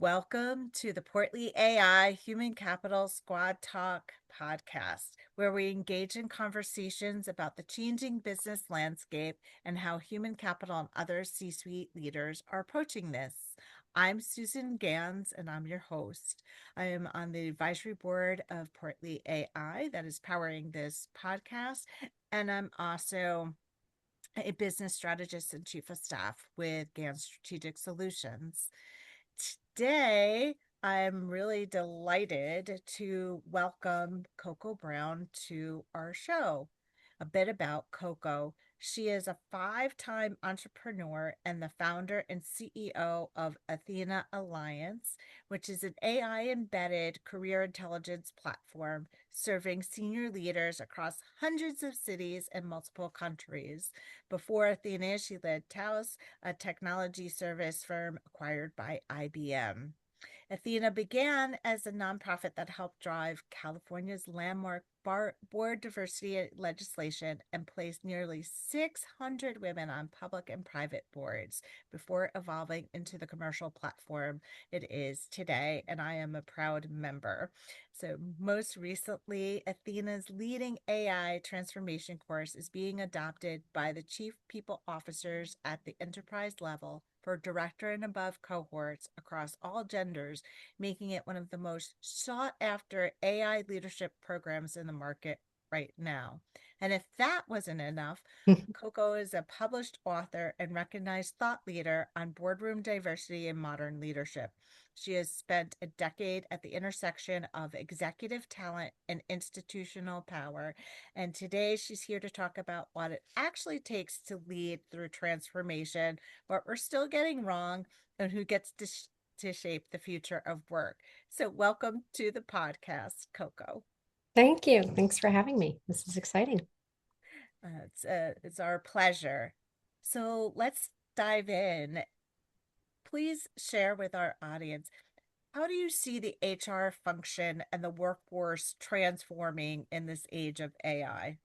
Welcome to the PortlyAI Human Capital Squad Talk podcast, where we engage in conversations about the changing business landscape and how human capital and other C-suite leaders are approaching this. I'm Susan Ganz, and I'm your host. I am on the advisory board of PortlyAI that is powering this podcast, and I'm also a business strategist and chief of staff with Ganz Strategic Solutions. Today, I'm really delighted to welcome Coco Brown to our show. A bit about Coco. She is a five-time entrepreneur and the founder and CEO of Athena Alliance, which is an AI-embedded career intelligence platform serving senior leaders across hundreds of cities and multiple countries. Before Athena, she led Taos, a technology service firm acquired by IBM. Athena began as a nonprofit that helped drive California's landmark board diversity legislation and placed nearly 600 women on public and private boards before evolving into the commercial platform it is today. And I am a proud member. So, most recently, Athena's leading AI transformation course is being adopted by the chief people officers at the enterprise level for director and above cohorts across all genders, making it one of the most sought after AI leadership programs in the market right now. And if that wasn't enough, Coco is a published author and recognized thought leader on boardroom diversity and modern leadership. She has spent a decade at the intersection of executive talent and institutional power. And today she's here to talk about what it actually takes to lead through transformation, what we're still getting wrong, and who gets to shape the future of work. So, welcome to the podcast, Coco. Thank you. Thanks for having me. This is exciting. It's our pleasure. So, let's dive in. Please share with our audience, how do you see the HR function and the workforce transforming in this age of AI?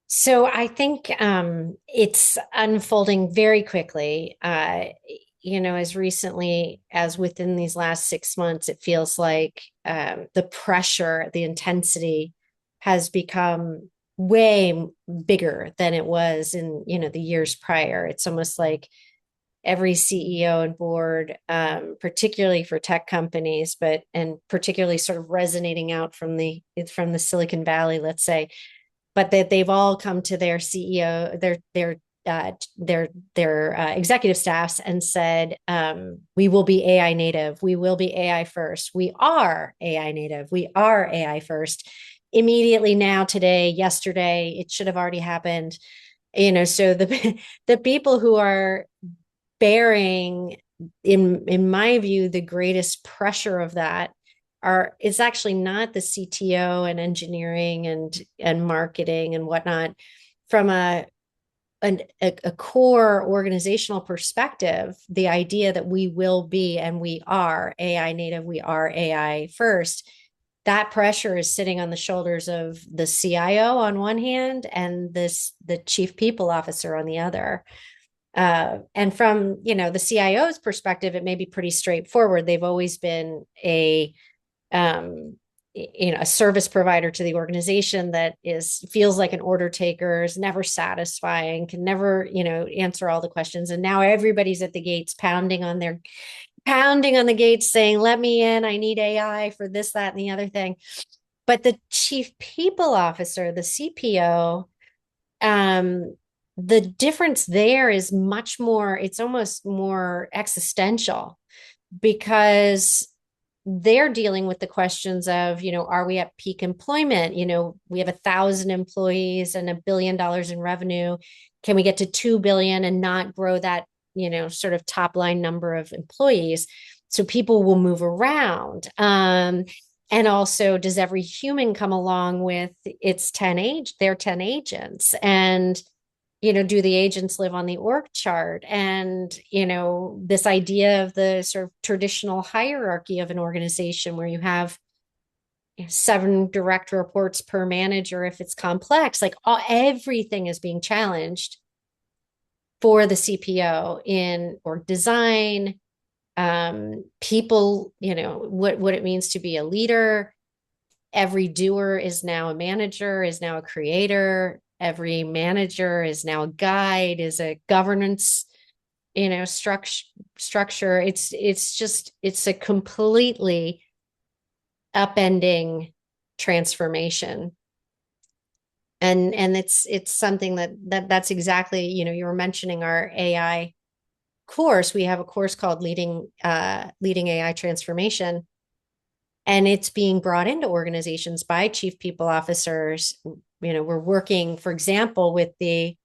So I think it's unfolding very quickly. As recently as within these last 6 months, it feels like the pressure, the intensity has become way bigger than it was in, the years prior. It's almost like every CEO and board, particularly for tech companies, and particularly sort of resonating out from the Silicon Valley, let's say, but that they've all come to their CEO, their executive staffs and said, "We will be AI native. We will be AI first. We are AI native. We are AI first." Immediately now, today, yesterday, it should have already happened. So the people who are bearing, in my view, the greatest pressure of that it's actually not the CTO and engineering and marketing and whatnot. From a core organizational perspective, the idea that we will be and we are AI native, we are AI first, that pressure is sitting on the shoulders of the CIO on one hand and the chief people officer on the other. And from the CIO's perspective, it may be pretty straightforward. They've always been um, a service provider to the organization that feels like an order taker, is never satisfying, can never answer all the questions. And now everybody's at the gates, pounding on the gates, saying, "Let me in. I need AI for this, that, and the other thing." But the chief people officer, the CPO, the difference there is much more, it's almost more existential, because they're dealing with the questions of, are we at peak employment? We have 1,000 employees and $1 billion in revenue. Can we get to 2 billion and not grow that, sort of top line number of employees? So people will move around. And also, does every human come along with their 10 agents? And do the agents live on the org chart? And, this idea of the sort of traditional hierarchy of an organization where you have 7 direct reports per manager, if it's complex, like everything is being challenged for the CPO in org design, people, what it means to be a leader. Every doer is now a manager, is now a creator. Every manager is now a guide, is a governance, structure. It's a completely upending transformation. And it's something that's exactly, you were mentioning our AI course. We have a course called leading AI transformation, and it's being brought into organizations by chief people officers. We're working, for example, with the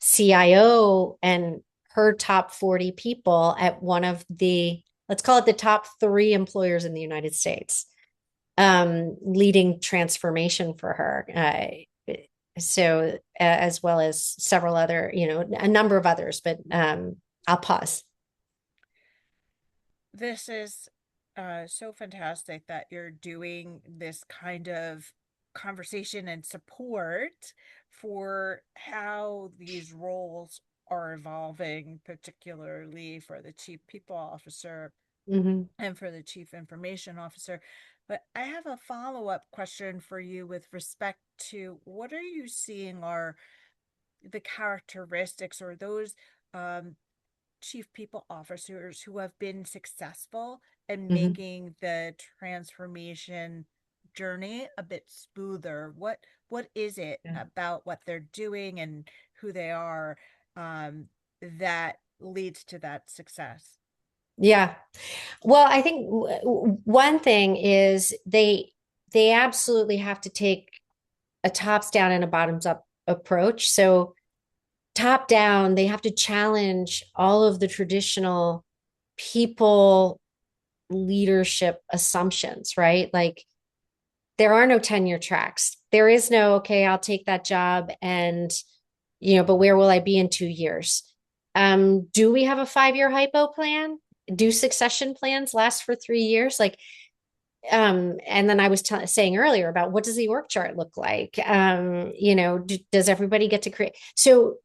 CIO and her top 40 people at one of the, let's call it the top 3 employers in the United States, leading transformation for her. So as well as several other, a number of others, but I'll pause. This is so fantastic that you're doing this kind of conversation and support for how these roles are evolving, particularly for the chief people officer Mm-hmm. and for the chief information officer. But I have a follow-up question for you with respect to what are you seeing are the characteristics or those um, chief people officers who have been successful in Mm-hmm. making the transformation journey a bit smoother? What is it Yeah. about what they're doing and who they are that leads to that success? Yeah. Well, I think one thing is they absolutely have to take a tops down and a bottoms up approach. So top down, they have to challenge all of the traditional people leadership assumptions, right? Like there are no tenure tracks. There is no, okay, I'll take that job and, but where will I be in 2 years? Do we have a 5-year hypo plan? Do succession plans last for 3 years? Like, and then I was saying earlier about what does the org chart look like? Does everybody get to create? So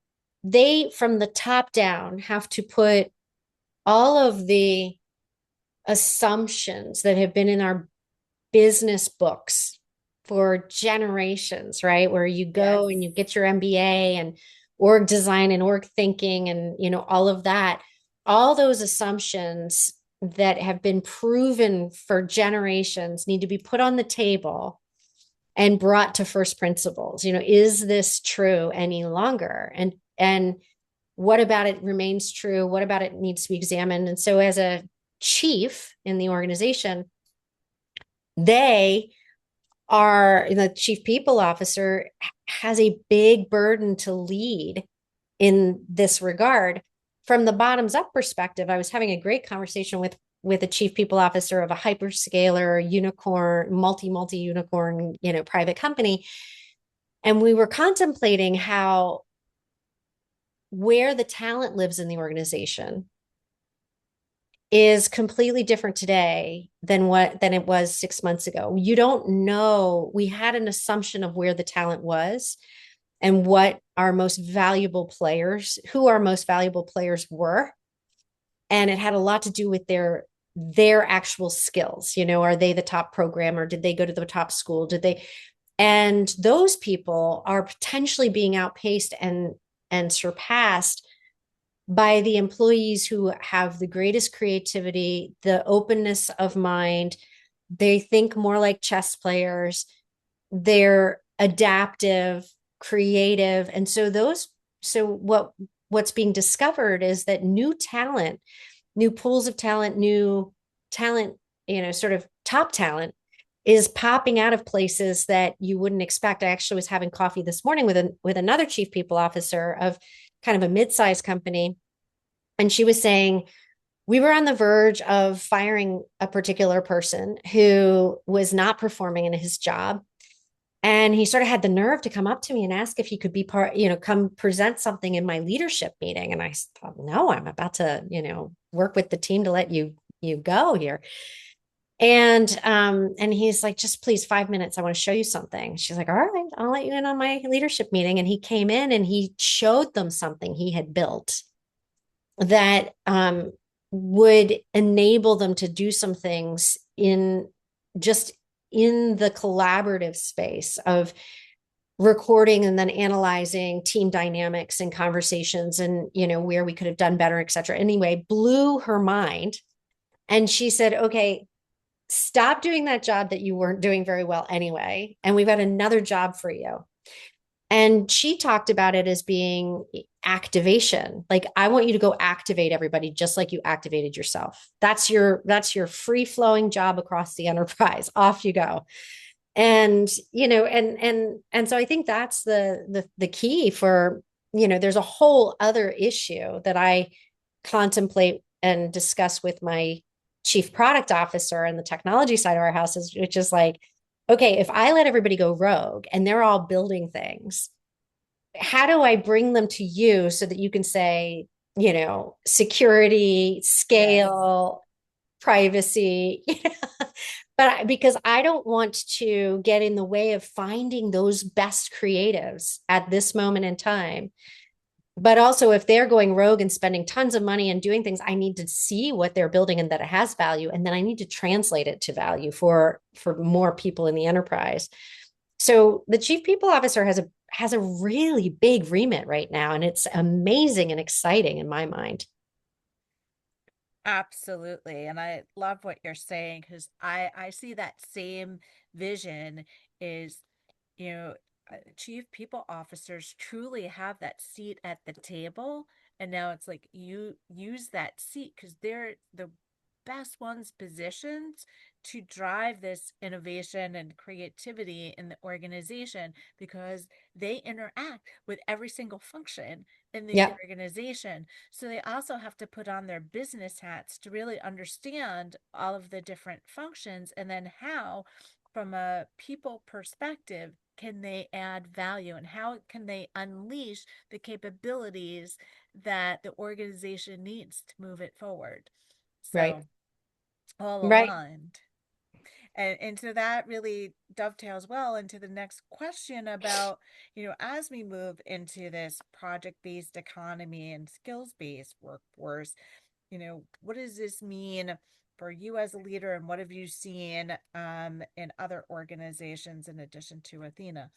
they, from the top down, have to put all of the assumptions that have been in our business books for generations, right? Where you Yes. go and you get your MBA and org design and org thinking and, all of that, all those assumptions that have been proven for generations need to be put on the table and brought to first principles. Is this true any longer? And what about it remains true? What about it needs to be examined? And so as a chief in the organization, they are, the chief people officer has a big burden to lead in this regard. From the bottoms up perspective, I was having a great conversation with a chief people officer of a hyperscaler unicorn, multi unicorn, private company. And we were contemplating how where the talent lives in the organization is completely different today than it was 6 months ago. You don't know. We had an assumption of where the talent was and what our most valuable players, who our most valuable players were. And it had a lot to do with their actual skills. Are they the top programmer? Did they go to the top school? And those people are potentially being outpaced and surpassed by the employees who have the greatest creativity, the openness of mind. They think more like chess players. They're adaptive, creative. And so what's being discovered is that new talent, new pools of talent, new talent, sort of top talent is popping out of places that you wouldn't expect. I actually was having coffee this morning with another chief people officer of kind of a mid-sized company. And she was saying, we were on the verge of firing a particular person who was not performing in his job. And he sort of had the nerve to come up to me and ask if he could be come present something in my leadership meeting. And I thought, no, I'm about to, work with the team to let you go here. And he's like, just please 5 minutes. I want to show you something. She's like, all right, I'll let you in on my leadership meeting. And he came in and he showed them something he had built that would enable them to do some things in just in the collaborative space of recording and then analyzing team dynamics and conversations and where we could have done better, et cetera. Anyway, blew her mind. And she said, okay, stop doing that job that you weren't doing very well anyway, and we've got another job for you. And she talked about it as being activation. Like, I want you to go activate everybody just like you activated yourself. That's your free flowing job across the enterprise. Off you go. And and so I think that's the key for, there's a whole other issue that I contemplate and discuss with my chief product officer and the technology side of our house, which is like, okay, if I let everybody go rogue and they're all building things, how do I bring them to you so that you can say, security, Yes. scale, privacy, but because I don't want to get in the way of finding those best creatives at this moment in time. But also, if they're going rogue and spending tons of money and doing things, I need to see what they're building and that it has value, and then I need to translate it to value for more people in the enterprise. So the chief people officer has a really big remit right now, and it's amazing and exciting in my mind. Absolutely. And I love what you're saying because I see that same vision is, you know, chief people officers truly have that seat at the table. And now it's like you use that seat because they're the best ones positioned to drive this innovation and creativity in the organization because they interact with every single function in the Yep. organization. So they also have to put on their business hats to really understand all of the different functions and then how, from a people perspective, can they add value and how can they unleash the capabilities that the organization needs to move it forward. Right. So all Right. aligned. And so that really dovetails well into the next question about, as we move into this project based economy and skills based workforce, what does this mean for you as a leader and what have you seen in other organizations in addition to Athena?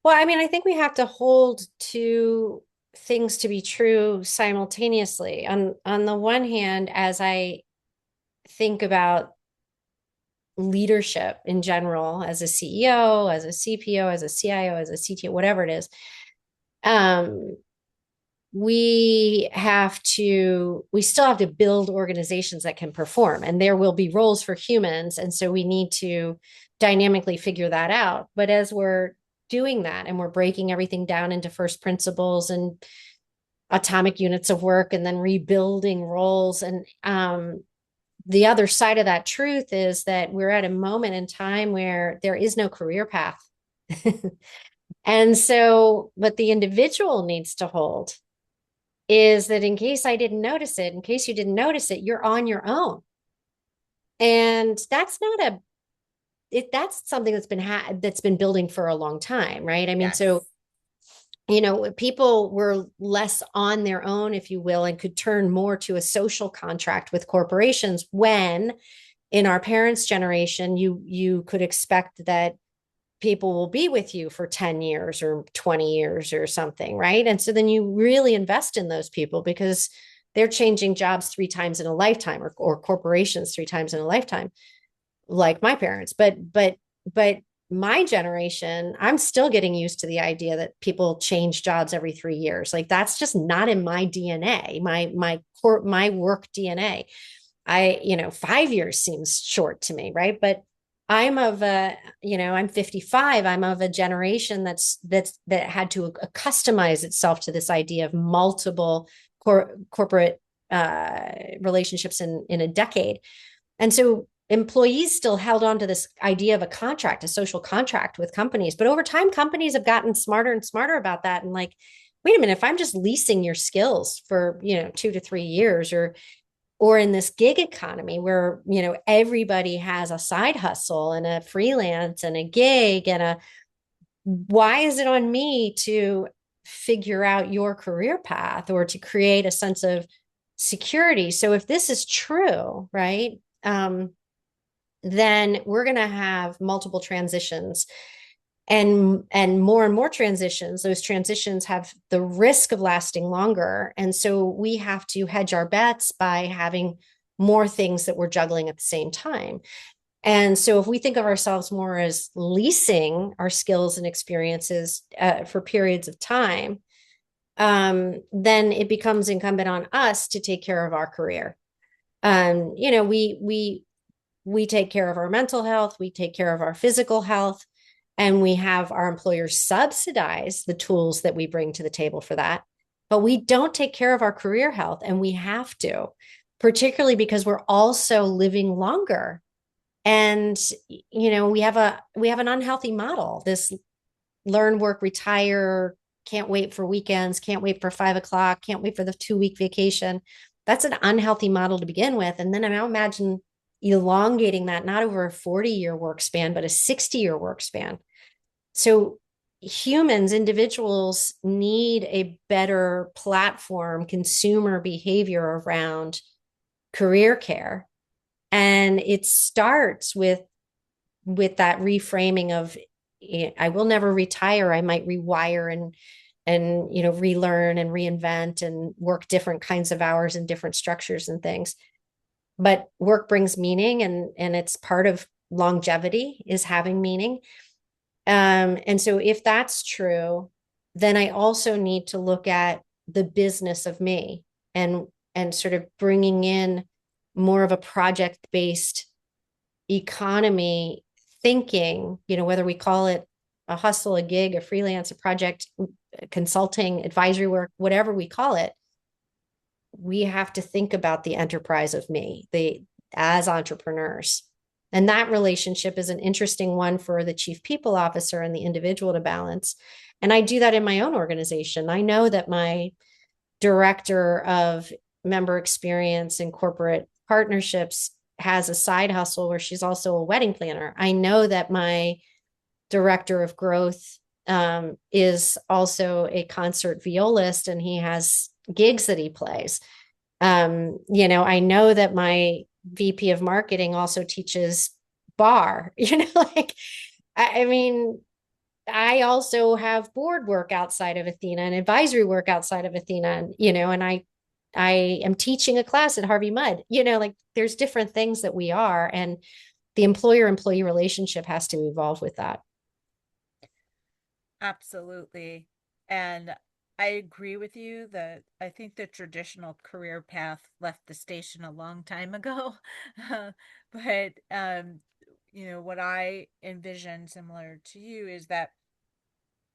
Well, I mean, I think we have to hold two things to be true simultaneously. On the one hand, as I think about leadership in general, as a CEO, as a CPO, as a CIO, as a CTO, whatever it is, um, we still have to build organizations that can perform, and there will be roles for humans, and so we need to dynamically figure that out. But as we're doing that and we're breaking everything down into first principles and atomic units of work and then rebuilding roles, and the other side of that truth is that we're at a moment in time where there is no career path. And so what the individual needs to hold is that in case I didn't notice it, in case you didn't notice it, you're on your own. And that's not a that's something that's been building for a long time, right? I mean, so Yes. people were less on their own, if you will, and could turn more to a social contract with corporations when in our parents' generation, you could expect that people will be with you for 10 years or 20 years or something, right? And so then you really invest in those people because they're changing jobs three times in a lifetime, or corporations three times in a lifetime, like my parents. But my generation, I'm still getting used to the idea that people change jobs every 3 years. Like, that's just not in my DNA, my work DNA. 5 years seems short to me, right? But I'm 55. I'm of a generation that had to customize itself to this idea of multiple corporate relationships in a decade. And so employees still held on to this idea of a contract, a social contract with companies. But over time, companies have gotten smarter and smarter about that. And like, wait a minute, if I'm just leasing your skills for, 2 to 3 years, or in this gig economy where, everybody has a side hustle and a freelance and a gig why is it on me to figure out your career path or to create a sense of security. So if this is true, right, then we're going to have multiple transitions and more transitions. Those transitions have the risk of lasting longer, and so we have to hedge our bets by having more things that we're juggling at the same time. And so if we think of ourselves more as leasing our skills and experiences for periods of time, then it becomes incumbent on us to take care of our career. You know, we take care of our mental health, we take care of our physical health, and we have our employers subsidize the tools that we bring to the table for that. But we don't take care of our career health, and we have to, particularly because we're also living longer. And you know, we have an unhealthy model. This learn, work, retire, can't wait for weekends, can't wait for 5 o'clock, can't wait for the 2 week vacation. That's an unhealthy model to begin with. And then I now imagine elongating that not over a 40-year work span, but a 60-year work span. So humans, individuals need a better platform, consumer behavior around career care. And it starts with that reframing of I will never retire. I might rewire and you know relearn and reinvent and work different kinds of hours and different structures and things. But work brings meaning, and it's part of longevity is having meaning. And so if that's true, then I also need to look at the business of me and sort of bringing in more of a project based economy thinking, you know, whether we call it a hustle, a gig, a freelance, a project, consulting, advisory work, whatever we call it, we have to think about the enterprise of me, the as entrepreneurs. And that relationship is an interesting one for the chief people officer and the individual to balance. And I do that in my own organization. I know that my director of member experience and corporate partnerships has a side hustle where she's also a wedding planner. I know that my director of growth is also a concert violist and he has gigs that he plays. You know, I know that my VP of marketing also teaches bar, you know, like, I mean, I also have board work outside of Athena and advisory work outside of Athena, and, you know, and I am teaching a class at Harvey Mudd, you know, like there's different things that we are, and the employer employee relationship has to evolve with that. Absolutely. And I agree with you that I think the traditional career path left the station a long time ago. But you know, what I envision similar to you is that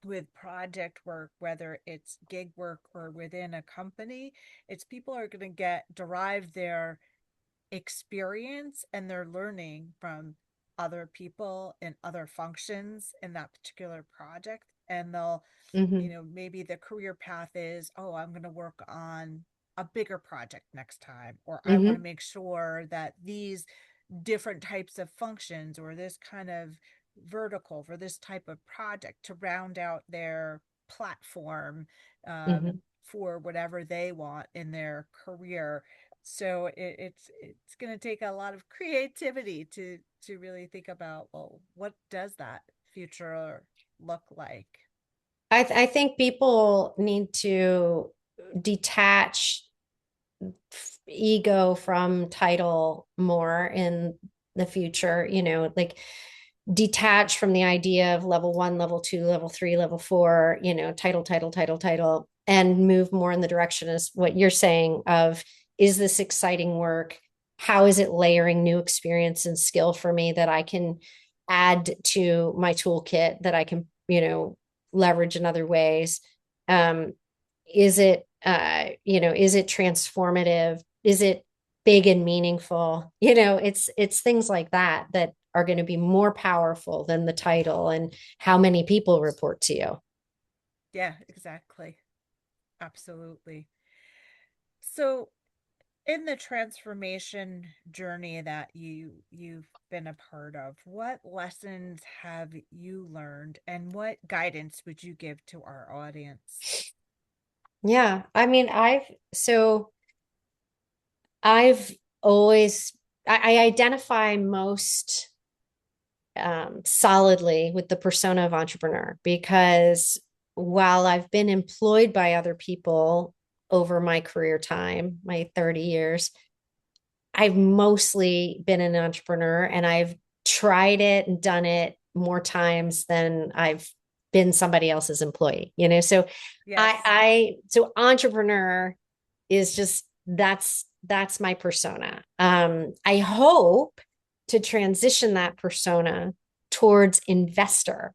with project work, whether it's gig work or within a company, it's people are going to get derive their experience and their learning from other people and other functions in that particular project. And they'll, you Mm-hmm. know, maybe the career path is, oh, I'm going to work on a bigger project next time, or I want to Mm-hmm. make sure that these different types of functions or this kind of vertical for this type of project to round out their platform Mm-hmm. for whatever they want in their career. So it's going to take a lot of creativity to really think about, well, what does that future look like? I think people need to detach ego from title more in the future, you know, like detach from the idea of level one, level two, level three, level four, you know, title, and move more in the direction as what you're saying of, is this exciting work? How is it layering new experience and skill for me that I can add to my toolkit that I can, you know, leverage in other ways? Um, is it, you know, is it transformative? Is it big and meaningful? You know, it's things like that that are going to be more powerful than the title and how many people report to you. Yeah, exactly. Absolutely. So in the transformation journey that you've been a part of, what lessons have you learned and what guidance would you give to our audience? Yeah, I mean, I've so I've always, I identify most solidly with the persona of entrepreneur because while I've been employed by other people over my career time, my 30 years, I've mostly been an entrepreneur and I've tried it and done it more times than I've been somebody else's employee, you know? So Yes. so entrepreneur is just, that's my persona. I hope to transition that persona towards investor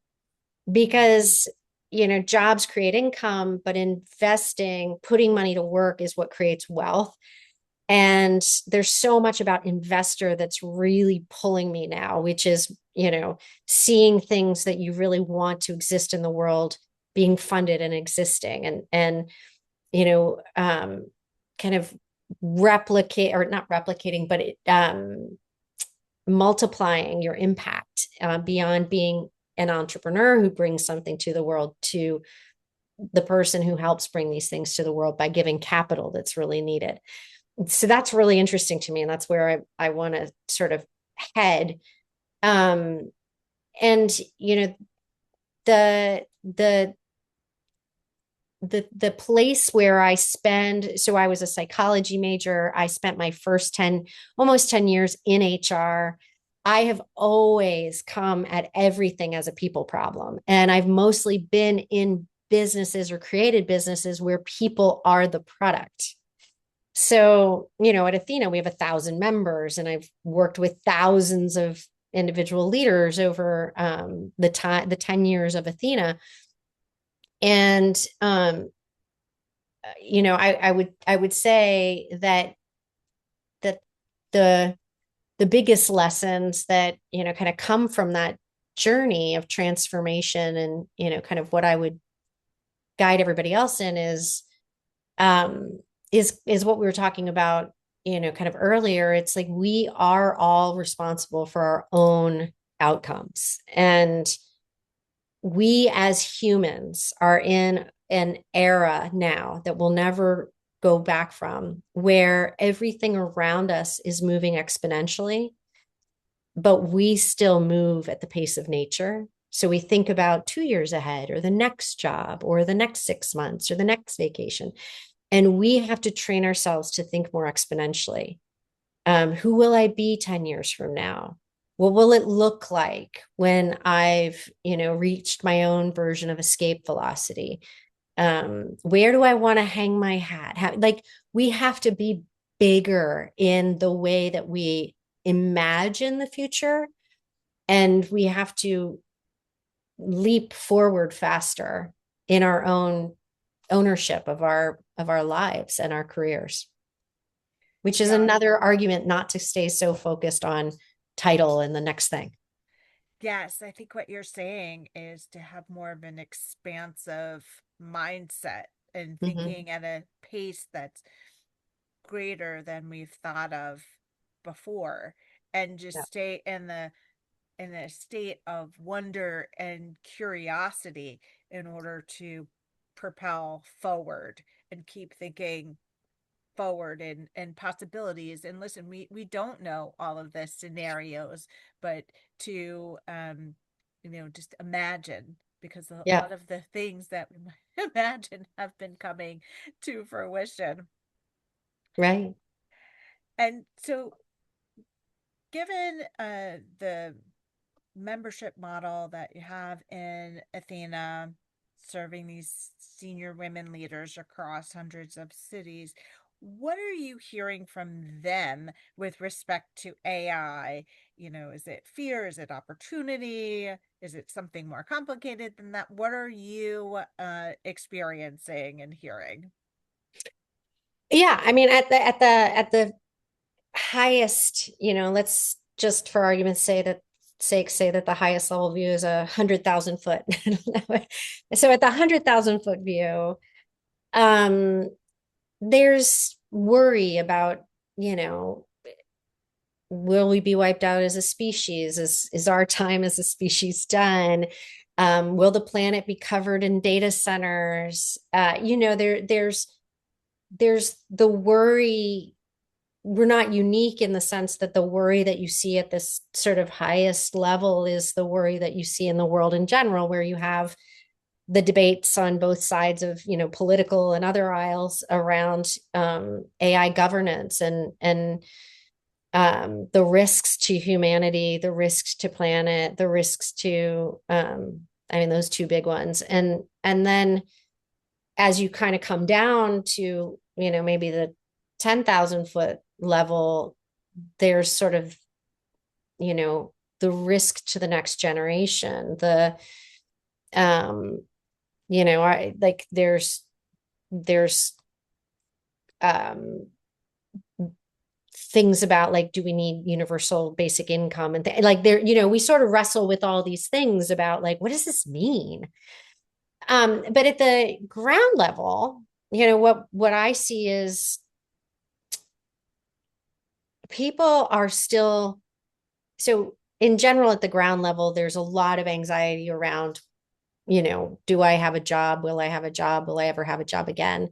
Mhm. because, you know, jobs create income, but investing, putting money to work is what creates wealth. And there's so much about investor that's really pulling me now, which is, you know, seeing things that you really want to exist in the world being funded and existing and you know, kind of replicate or not replicating, but multiplying your impact beyond being an entrepreneur who brings something to the world to the person who helps bring these things to the world by giving capital that's really needed. So that's really interesting to me. And that's where I want to sort of head. Um, and, you know, the, the, the place where I spend, so I was a psychology major. I spent my first 10, almost 10 years in HR. I have always come at everything as a people problem. And I've mostly been in businesses or created businesses where people are the product. So, you know, at Athena, we have 1,000 members, and I've worked with thousands of individual leaders over the 10 years of Athena. And you know, I would say that that the the biggest lessons that, you know, kind of come from that journey of transformation and, you know, kind of what I would guide everybody else in um is what we were talking about, you know, kind of earlier. It's like we are all responsible for our own outcomes, and we as humans are in an era now that we'll never go back from, where everything around us is moving exponentially, but we still move at the pace of nature. So we think about 2 years ahead, or the next job, or the next 6 months, or the next vacation. And we have to train ourselves to think more exponentially. Who will I be 10 years from now? What will it look like when I've, you know, reached my own version of escape velocity? Where do I want to hang my hat? Like, we have to be bigger in the way that we imagine the future, and we have to leap forward faster in our own ownership of our lives and our careers, which is Yeah. another argument not to stay so focused on title and the next thing. Yes, I think what you're saying is to have more of an expansive mindset and Mm-hmm. thinking at a pace that's greater than we've thought of before, and Yeah. just stay in a state of wonder and curiosity in order to propel forward and keep thinking forward and possibilities. And listen, we don't know all of the scenarios, but to you know, just imagine, because a Yeah. lot of the things that we might imagine have been coming to fruition. Right. And so, given the membership model that you have in Athena, serving these senior women leaders across hundreds of cities, what are you hearing from them with respect to AI? You know, is it fear? Is it opportunity? Is it something more complicated than that? What are you experiencing and hearing? Yeah. I mean, at the highest, you know, let's just for argument's sake say that the highest level view is 100,000 foot. So at the 100,000 foot view, um, there's worry about, you know, will we be wiped out as a species? Is our time as a species done? Will the planet be covered in data centers? You know, there's the worry we're not unique in the sense that the worry that you see at this sort of highest level is the worry that you see in the world in general, where you have the debates on both sides of, political and other aisles around AI governance and the risks to humanity, the risks to planet, the risks to I mean those two big ones. And then as you kind of come down to, maybe the 10,000 foot level, there's sort of, you know, the risk to the next generation, the I like there's um things about like, do we need universal basic income and like there, we sort of wrestle with all these things about like, what does this mean? But at the ground level, what I see is people are still, so in general at the ground level, there's a lot of anxiety around, do I have a job? Will I have a job? Will I ever have a job again?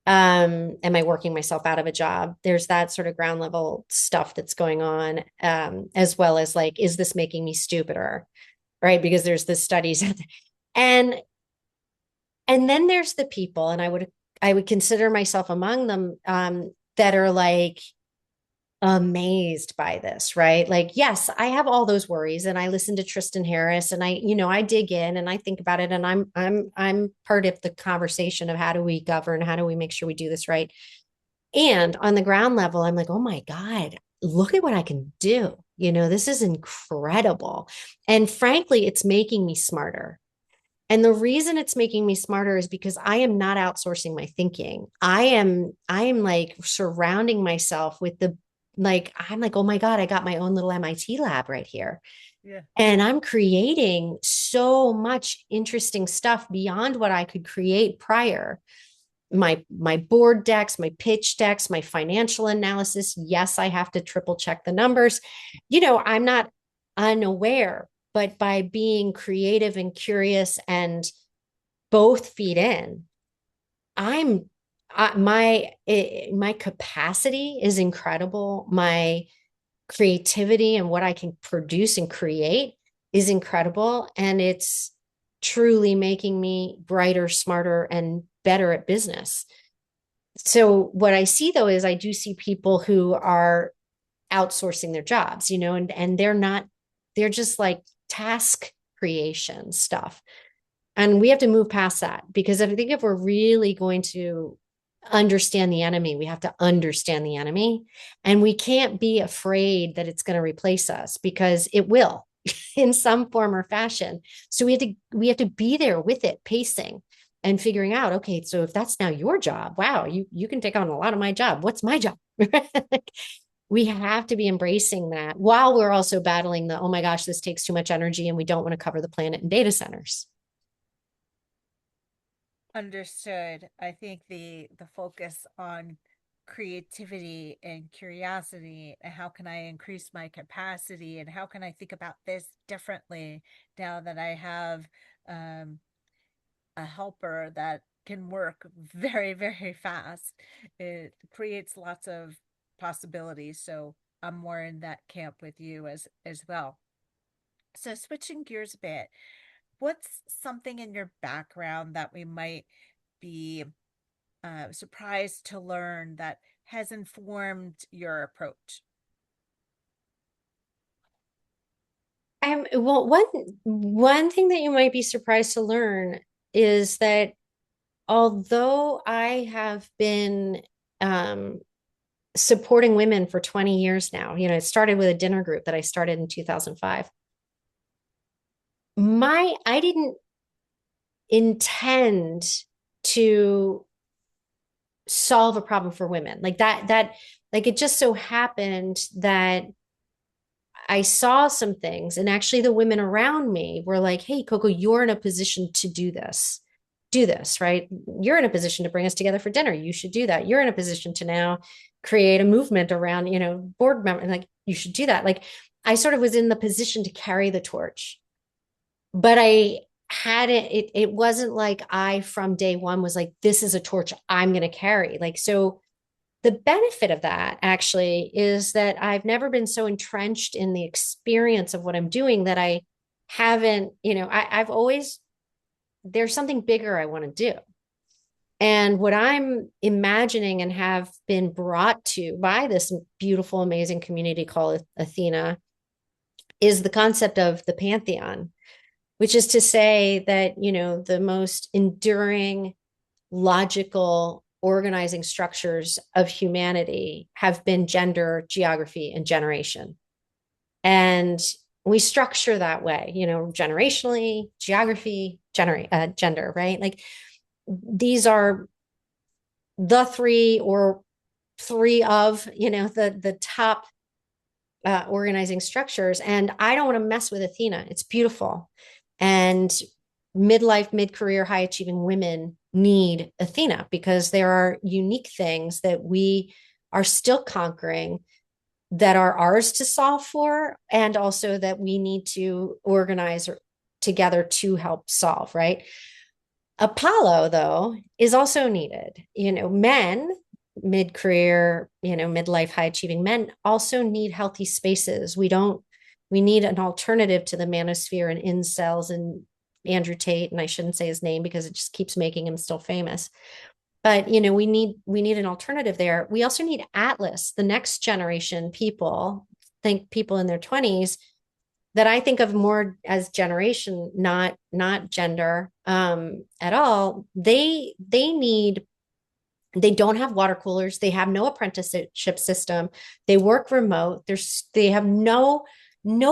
Am I working myself out of a job? There's that sort of ground level stuff that's going on, as well as like, is this making me stupider? Right? Because there's the studies and and then there's the people, and I would consider myself among them, that are like amazed by this, right? Like, yes, I have all those worries, and I listen to Tristan Harris, and I dig in and I think about it, and I'm part of the conversation of how do we govern, how do we make sure we do this right. And on the ground level, I'm like, oh my God, look at what I can do. This is incredible. And frankly, it's making me smarter. And the reason it's making me smarter is because I am not outsourcing my thinking. I am like surrounding myself with I'm like, oh my God, I got my own little MIT lab right here. Yeah. And I'm creating so much interesting stuff beyond what I could create prior. My board decks, my pitch decks, my financial analysis. Yes, I have to triple check the numbers. I'm not unaware, but by being creative and curious and both feed in, I'm my capacity is incredible. My creativity and what I can produce and create is incredible, and it's truly making me brighter, smarter, and better at business. So what I see though is I do see people who are outsourcing their jobs, and they're just like task creation stuff. And we have to move past that, because I think if we're really going to understand the enemy, we have to understand the enemy. And we can't be afraid that it's going to replace us, because it will in some form or fashion. So we have to be there with it, pacing and figuring out, okay, so if that's now your job, wow, you can take on a lot of my job. What's my job? We have to be embracing that while we're also battling the, oh my gosh, this takes too much energy and we don't want to cover the planet in data centers. Understood. I think the focus on creativity and curiosity and how can I increase my capacity and how can I think about this differently now that I have um, a helper that can work very, very fast. It creates lots of possibilities. So I'm more in that camp with you as well. So switching gears a bit, what's something in your background that we might be surprised to learn that has informed your approach? Well, one thing that you might be surprised to learn is that although I have been um, supporting women for 20 years now, it started with a dinner group that I started in 2005. I didn't intend to solve a problem for women like that. Like it just so happened that I saw some things, and actually the women around me were like, hey, Coco, you're in a position to do this. Do this, right? You're in a position to bring us together for dinner. You should do that. You're in a position to now create a movement around, board member. Like, you should do that. Like, I sort of was in the position to carry the torch, but I had it wasn't like I from day one was like, this is a torch I'm going to carry. Like, so The benefit of that actually is that I've never been so entrenched in the experience of what I'm doing that I haven't, I've always, there's something bigger I want to do. And what I'm imagining and have been brought to by this beautiful, amazing community called Athena is the concept of the pantheon, which is to say that, the most enduring, logical, organizing structures of humanity have been gender, geography, and generation. And we structure that way, generationally, geography, gender, right? Like these are the three or three of, the top organizing structures. And I don't want to mess with Athena. It's beautiful. And midlife, mid career, high achieving women need Athena because there are unique things that we are still conquering that are ours to solve for, and also that we need to organize together to help solve, right? Apollo, though, is also needed. Men, mid career, midlife, high achieving men also need healthy spaces. We need an alternative to the manosphere and incels and Andrew Tate. And I shouldn't say his name because it just keeps making him still famous. But, we need an alternative there. We also need Atlas, the next generation people, think people in their 20s that I think of more as generation, not gender at all. They don't have water coolers. They have no apprenticeship system. They work remote. They have no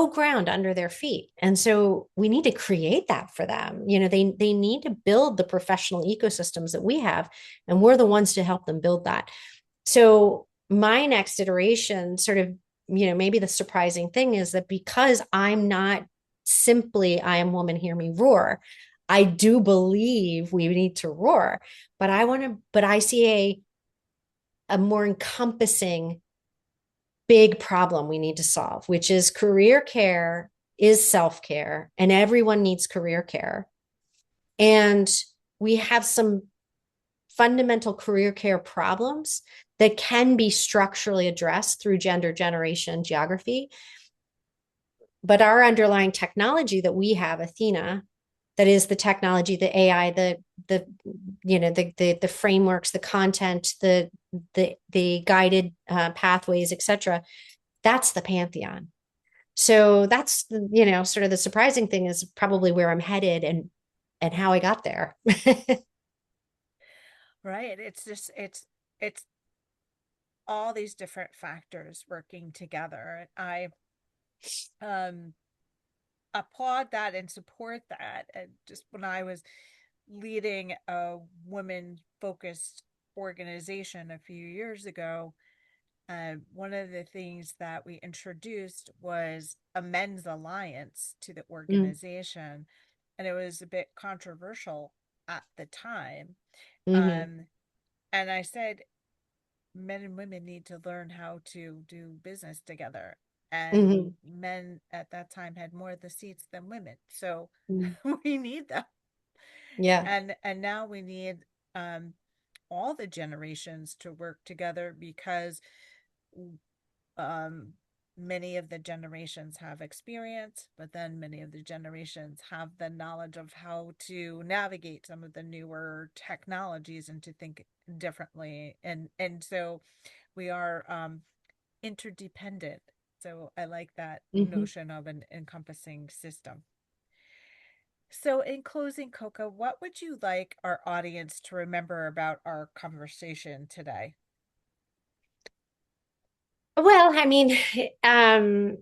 ground under their feet. And so we need to create that for them. They need to build the professional ecosystems that we have, and we're the ones to help them build that. So my next iteration sort of, maybe the surprising thing is that because I'm not simply I am woman, hear me roar. I do believe we need to roar, but I see a more encompassing big problem we need to solve, which is career care is self-care and everyone needs career care. And we have some fundamental career care problems that can be structurally addressed through gender, generation, geography. But our underlying technology that we have, Athena, that is the technology, the AI, the frameworks, the content, the guided pathways, etc. That's the pantheon. So that's sort of the surprising thing is probably where I'm headed and how I got there. Right. It's all these different factors working together. I um applaud that and support that. And just when I was leading a women focused organization a few years ago, one of the things that we introduced was a men's alliance to the Mm, organization. And it was a bit controversial at the time. hmm Um, and I said, men and women need to learn how to do business together. And hmm men at that time had more of the seats than women. So mm, we need them. yeah. And now we need um all the generations to work together because um many of the generations have experience, but then many of the generations have the knowledge of how to navigate some of the newer technologies and to think differently. And so we are interdependent. So I like that hmm notion of an encompassing system. So, in closing, Coco, what would you like our audience to remember about our conversation today? Well, I mean, um,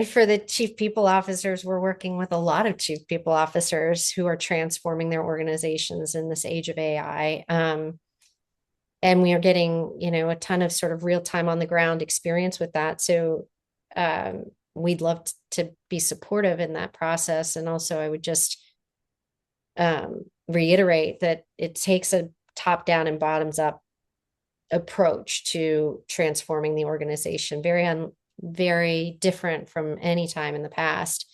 for the chief people officers, we're working with a lot of chief people officers who are transforming their organizations in this age of AI. And we are getting, a ton of sort of real time on the ground experience with that. So um, we'd love to be supportive in that process. And also, I would just reiterate that it takes a top down and bottoms up approach to transforming the organization, very different from any time in the past.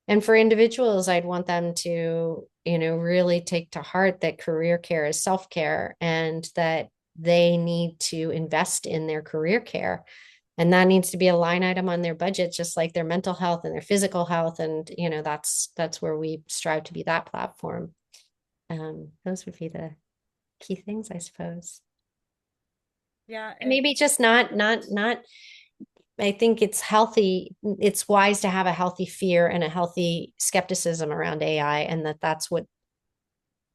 And for individuals, I'd want them to, really take to heart that career care is self care and that they need to invest in their career care. And that needs to be a line item on their budget, just like their mental health and their physical health. And, that's where we strive to be that platform. Those would be the key things, I suppose. Yeah, And maybe just not I think it's healthy, it's wise to have a healthy fear and a healthy skepticism around AI, and that's what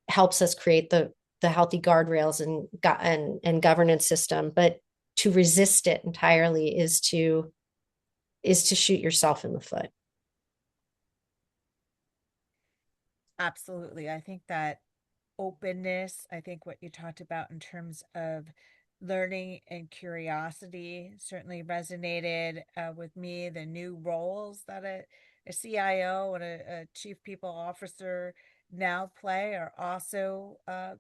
helps us create the healthy guardrails and governance system. But to resist it entirely is to shoot yourself in the foot. absolutely. I think that openness, I think what you talked about in terms of learning and curiosity certainly resonated with me. The new roles that a CIO and a chief people officer now play are also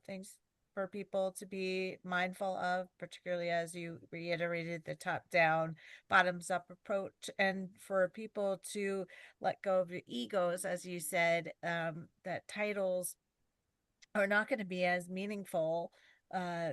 things for people to be mindful of, particularly as you reiterated the top down, bottoms up approach, and for people to let go of the egos, as you said, that titles are not going to be as meaningful uh,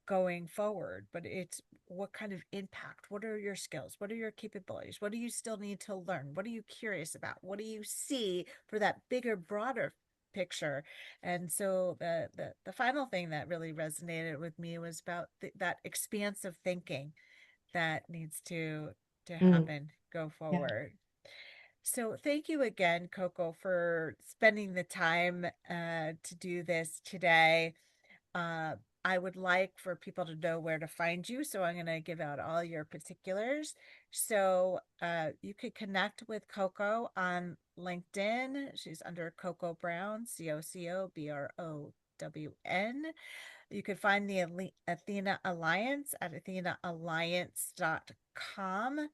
going forward, but it's what kind of impact, what are your skills, what are your capabilities, what do you still need to learn, what are you curious about, what do you see for that bigger, broader picture. And so the final thing that really resonated with me was about that expansive thinking that needs to Mm, happen go yeah. forward. So thank you again, Coco, for spending the time to do this today. Uh, I would like for people to know where to find you, so I'm going to give out all your particulars. So you could connect with Coco on LinkedIn. She's under Coco Brown, CocoBrown. You could find the Athena Alliance at athena.alliance.com.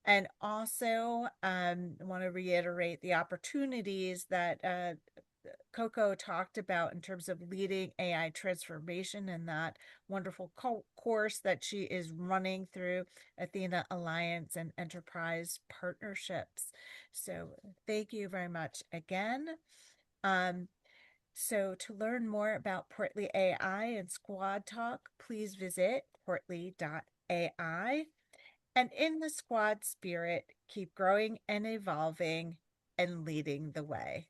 And also, want to reiterate the opportunities that Coco talked about in terms of leading AI transformation and that wonderful course that she is running through Athena Alliance and Enterprise Partnerships. So, thank you very much again. Um, so, to learn more about Portly AI and Squad Talk, please visit portly.ai. And in the squad spirit, keep growing and evolving and leading the way.